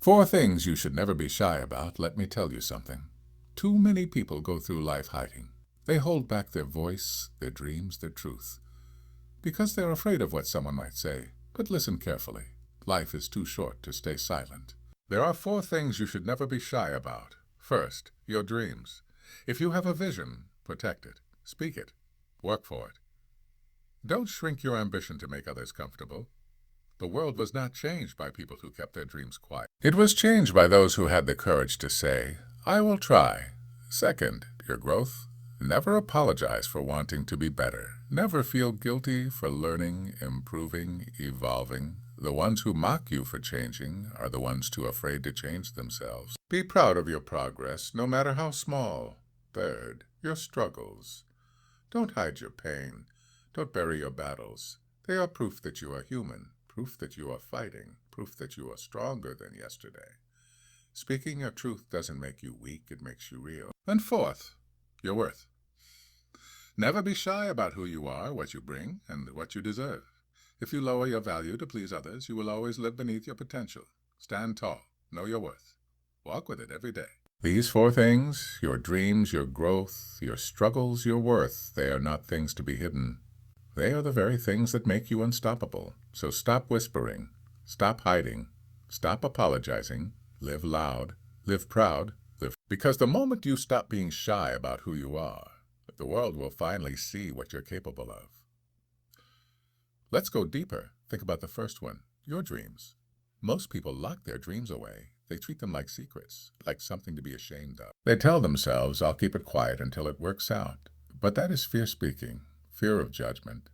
4 things you should never be shy about. Let me tell you something. Too many people go through life hiding. They hold back their voice, their dreams, their truth, because they're afraid of what someone might say. But listen carefully. Life is too short to stay silent. There are 4 things you should never be shy about. First, your dreams. If you have a vision, protect it, speak it, work for it. Don't shrink your ambition to make others comfortable. The world was not changed by people who kept their dreams quiet. It was changed by those who had the courage to say, I will try. Second, your growth. Never apologize for wanting to be better. Never feel guilty for learning, improving, evolving. The ones who mock you for changing are the ones too afraid to change themselves. Be proud of your progress, no matter how small. Third, your struggles. Don't hide your pain. Don't bury your battles. They are proof that you are human, proof that you are fighting, proof that you are stronger than yesterday. Speaking your truth doesn't make you weak, it makes you real. And fourth, your worth. Never be shy about who you are, what you bring, and what you deserve. If you lower your value to please others, you will always live beneath your potential. Stand tall. Know your worth. Walk with it every day. These 4 things, your dreams, your growth, your struggles, your worth, they are not things to be hidden. They are the very things that make you unstoppable. So stop whispering. Stop hiding. Stop apologizing. Live loud. Live proud. Live. Because the moment you stop being shy about who you are, the world will finally see what you're capable of. Let's go deeper. Think about the first one, your dreams. Most people lock their dreams away. They treat them like secrets, like something to be ashamed of. They tell themselves, I'll keep it quiet until it works out. But that is fear speaking, fear of judgment,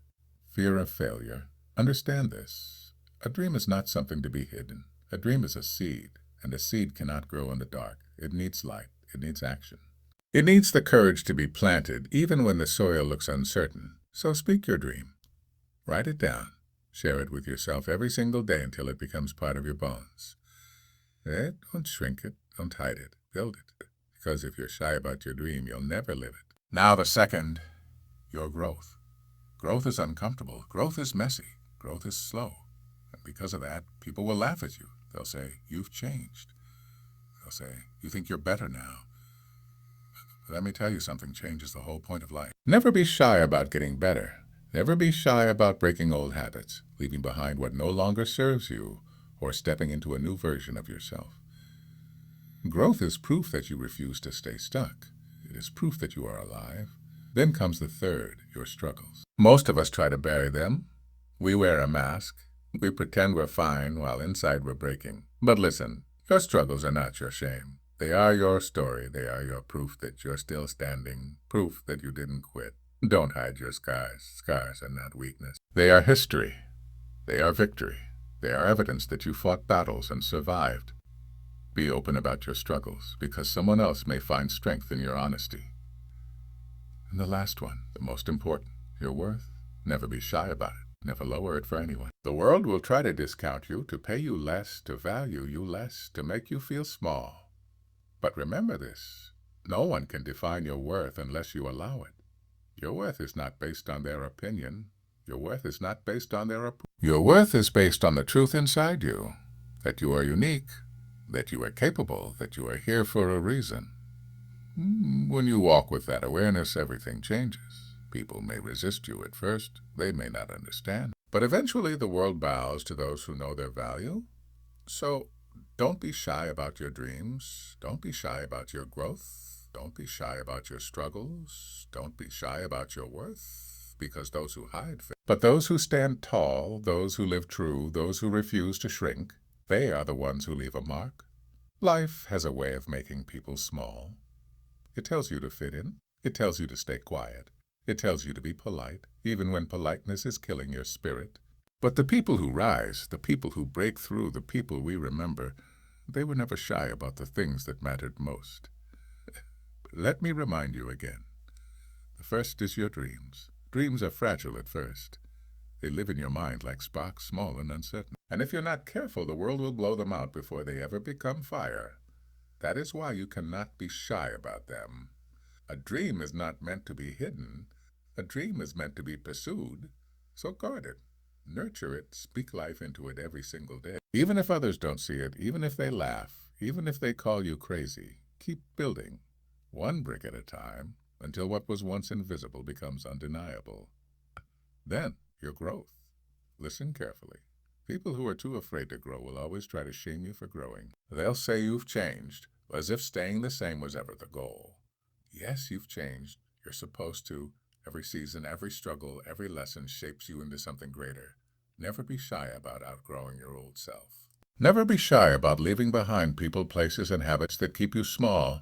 fear of failure. Understand this. A dream is not something to be hidden. A dream is a seed, and a seed cannot grow in the dark. It needs light. It needs action. It needs the courage to be planted, even when the soil looks uncertain. So speak your dream. Write it down. Share it with yourself every single day until it becomes part of your bones. Don't shrink it. Don't hide it. Build it. Because if you're shy about your dream, you'll never live it. Now the second, your growth. Growth is uncomfortable. Growth is messy. Growth is slow. And because of that, people will laugh at you. They'll say, you've changed. They'll say, you think you're better now. Let me tell you something, change is the whole point of life. Never be shy about getting better. Never be shy about breaking old habits, leaving behind what no longer serves you, or stepping into a new version of yourself. Growth is proof that you refuse to stay stuck. It is proof that you are alive. Then comes the third, your struggles. Most of us try to bury them. We wear a mask. We pretend we're fine while inside we're breaking. But listen, your struggles are not your shame. They are your story. They are your proof that you're still standing, proof that you didn't quit. Don't hide your scars. Scars are not weakness. They are history. They are victory. They are evidence that you fought battles and survived. Be open about your struggles, because someone else may find strength in your honesty. And the last one, the most important, your worth. Never be shy about it. Never lower it for anyone. The world will try to discount you, to pay you less, to value you less, to make you feel small. But remember this, no one can define your worth unless you allow it. Your worth is not based on their opinion. Your worth is not based on their approval. Your worth is based on the truth inside you, that you are unique, that you are capable, that you are here for a reason. When you walk with that awareness, everything changes. People may resist you at first. They may not understand. But eventually the world bows to those who know their value. So don't be shy about your dreams. Don't be shy about your growth. Don't be shy about your struggles. Don't be shy about your worth, because those who hide fail. But those who stand tall, those who live true, those who refuse to shrink, they are the ones who leave a mark. Life has a way of making people small. It tells you to fit in. It tells you to stay quiet. It tells you to be polite, even when politeness is killing your spirit. But the people who rise, the people who break through, the people we remember, they were never shy about the things that mattered most. Let me remind you again. The first is your dreams. Dreams are fragile at first. They live in your mind like sparks, small and uncertain. And if you're not careful, the world will blow them out before they ever become fire. That is why you cannot be shy about them. A dream is not meant to be hidden. A dream is meant to be pursued. So guard it. Nurture it, speak life into it every single day. Even if others don't see it, even if they laugh, even if they call you crazy, keep building, one brick at a time, until what was once invisible becomes undeniable. Then, your growth. Listen carefully. People who are too afraid to grow will always try to shame you for growing. They'll say you've changed, as if staying the same was ever the goal. Yes, you've changed. You're supposed to. Every season, every struggle, every lesson shapes you into something greater. Never be shy about outgrowing your old self. Never be shy about leaving behind people, places, and habits that keep you small.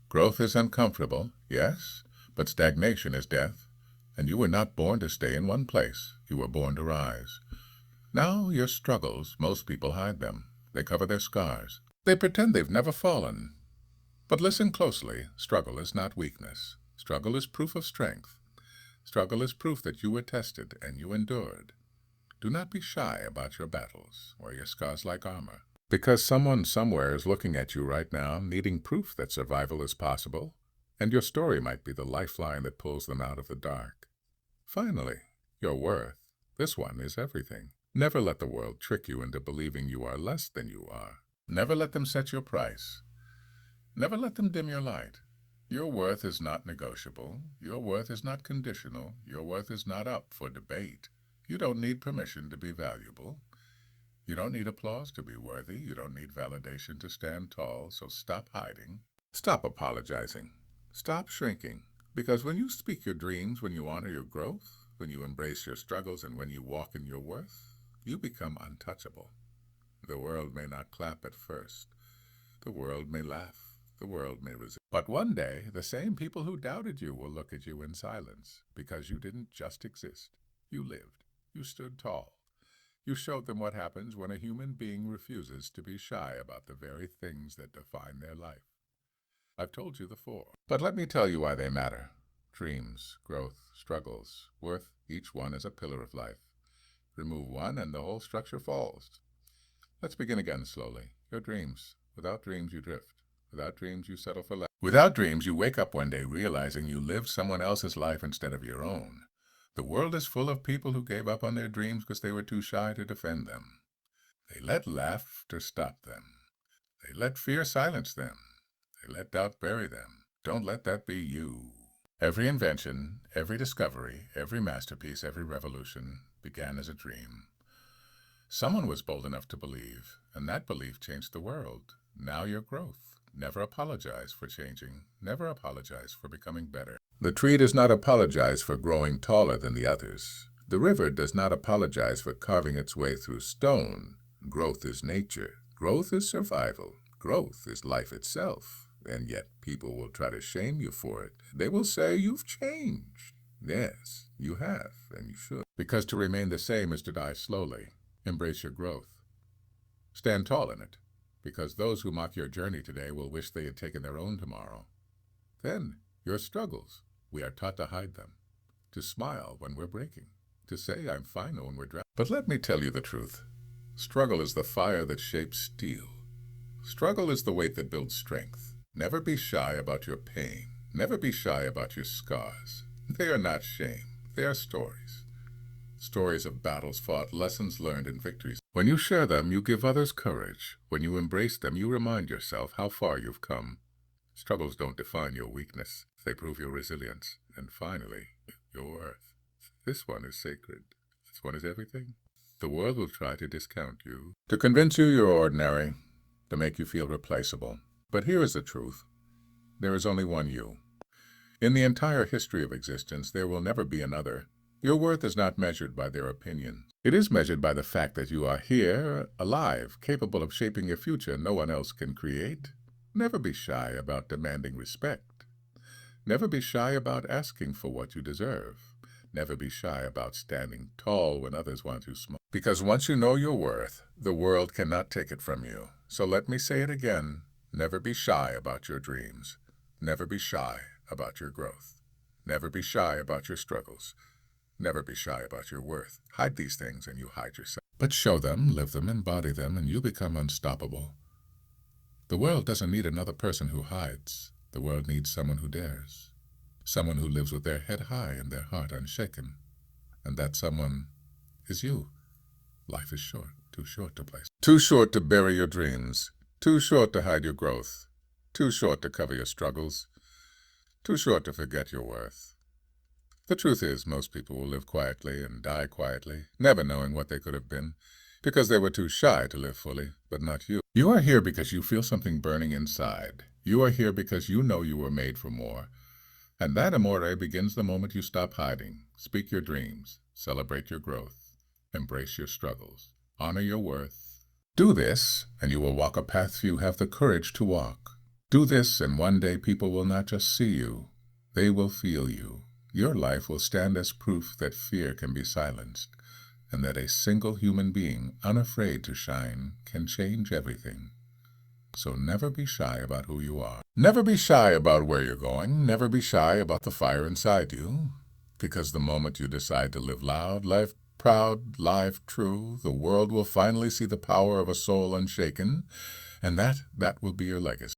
Growth is uncomfortable, yes, but stagnation is death. And you were not born to stay in one place. You were born to rise. Now, your struggles, most people hide them. They cover their scars. They pretend they've never fallen. But listen closely. Struggle is not weakness. Struggle is proof of strength. Struggle is proof that you were tested and you endured. Do not be shy about your battles. Wear your scars like armor. Because someone somewhere is looking at you right now, needing proof that survival is possible, and your story might be the lifeline that pulls them out of the dark. Finally, your worth. This one is everything. Never let the world trick you into believing you are less than you are. Never let them set your price. Never let them dim your light. Your worth is not negotiable. Your worth is not conditional. Your worth is not up for debate. You don't need permission to be valuable. You don't need applause to be worthy. You don't need validation to stand tall. So stop hiding. Stop apologizing. Stop shrinking. Because when you speak your dreams, when you honor your growth, when you embrace your struggles, and when you walk in your worth, you become untouchable. The world may not clap at first. The world may laugh. The world may resist. But one day, the same people who doubted you will look at you in silence, because you didn't just exist. You lived. You stood tall. You showed them what happens when a human being refuses to be shy about the very things that define their life. I've told you the four, but let me tell you why they matter. Dreams, growth, struggles, worth, each one is a pillar of life. Remove one and the whole structure falls. Let's begin again slowly. Your dreams. Without dreams, you drift. Without dreams, you settle for less. Without dreams, you wake up one day realizing you lived someone else's life instead of your own. The world is full of people who gave up on their dreams because they were too shy to defend them. They let laughter stop them. They let fear silence them. They let doubt bury them. Don't let that be you. Every invention, every discovery, every masterpiece, every revolution began as a dream. Someone was bold enough to believe, and that belief changed the world. Now your growth. Never apologize for changing. Never apologize for becoming better. The tree does not apologize for growing taller than the others. The river does not apologize for carving its way through stone. Growth is nature. Growth is survival. Growth is life itself. And yet people will try to shame you for it. They will say you've changed. Yes, you have, and you should. Because to remain the same is to die slowly. Embrace your growth. Stand tall in it, because those who mock your journey today will wish they had taken their own tomorrow. Then, your struggles, we are taught to hide them, to smile when we're breaking, to say I'm fine when we're drowning. But let me tell you the truth. Struggle is the fire that shapes steel. Struggle is the weight that builds strength. Never be shy about your pain. Never be shy about your scars. They are not shame. They are stories. Stories of battles fought, lessons learned, and victories. When you share them, you give others courage. When you embrace them, you remind yourself how far you've come. Struggles don't define your weakness. They prove your resilience. And finally, your worth. This one is sacred. This one is everything. The world will try to discount you, to convince you you're ordinary, to make you feel replaceable. But here is the truth. There is only one you. In the entire history of existence, there will never be another. Your worth is not measured by their opinion. It is measured by the fact that you are here, alive, capable of shaping a future no one else can create. Never be shy about demanding respect. Never be shy about asking for what you deserve. Never be shy about standing tall when others want to small. Because once you know your worth, the world cannot take it from you. So let me say it again. Never be shy about your dreams. Never be shy about your growth. Never be shy about your struggles. Never be shy about your worth. Hide these things and you hide yourself. But show them, live them, embody them, and you become unstoppable. The world doesn't need another person who hides. The world needs someone who dares. Someone who lives with their head high and their heart unshaken. And that someone is you. Life is short, too short to play. Too short to bury your dreams. Too short to hide your growth. Too short to cover your struggles. Too short to forget your worth. The truth is, most people will live quietly and die quietly, never knowing what they could have been, because they were too shy to live fully, but not you. You are here because you feel something burning inside. You are here because you know you were made for more. And that amore begins the moment you stop hiding, speak your dreams, celebrate your growth, embrace your struggles, honor your worth. Do this, and you will walk a path few have the courage to walk. Do this, and one day people will not just see you, they will feel you. Your life will stand as proof that fear can be silenced, and that a single human being, unafraid to shine, can change everything. So never be shy about who you are. Never be shy about where you're going. Never be shy about the fire inside you. Because the moment you decide to live loud, live proud, live true, the world will finally see the power of a soul unshaken, and that will be your legacy.